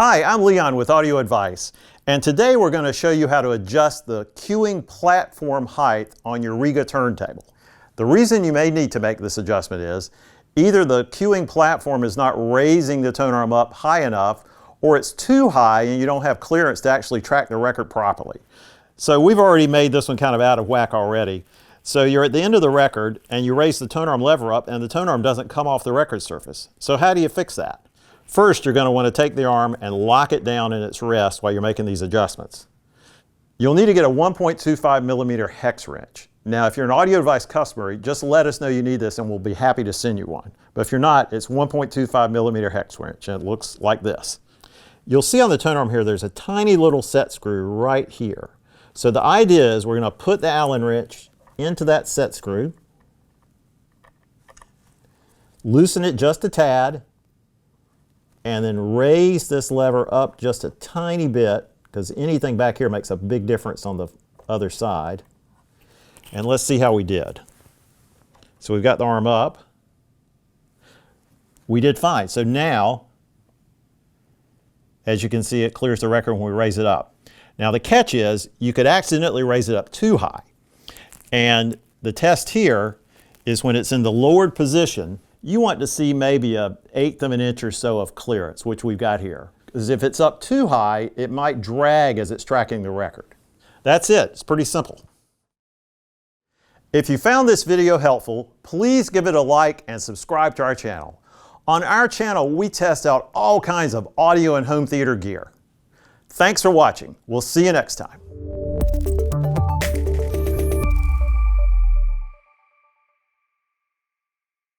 Hi, I'm Leon with Audio Advice, and today we're going to show you how to adjust the cueing platform height on your Rega turntable. The reason you may need to make this adjustment is either the cueing platform is not raising the tone arm up high enough, or it's too high and you don't have clearance to actually track the record properly. So we've already made this one kind of out of whack already. So you're at the end of the record and you raise the tone arm lever up and the tone arm doesn't come off the record surface. So how do you fix that? First, you're going to want to take the arm and lock it down in its rest while you're making these adjustments. You'll need to get a 1.25 millimeter hex wrench. Now, if you're an Audio Advice customer, just let us know you need this and we'll be happy to send you one. But if you're not, it's 1.25 millimeter hex wrench and it looks like this. You'll see on the tone arm here, there's a tiny little set screw right here. So the idea is we're going to put the Allen wrench into that set screw, loosen it just a tad, and then raise this lever up just a tiny bit, because anything back here makes a big difference on the other side. And let's see how we did. So we've got the arm up. We did fine. So now, as you can see, it clears the record when we raise it up. Now the catch is, you could accidentally raise it up too high. And the test here is when it's in the lowered position, you want to see maybe 1/8 of an inch or so of clearance, which we've got here. Because if it's up too high, it might drag as it's tracking the record. That's it. It's pretty simple. If you found this video helpful, please give it a like and subscribe to our channel. On our channel, we test out all kinds of audio and home theater gear. Thanks for watching. We'll see you next time.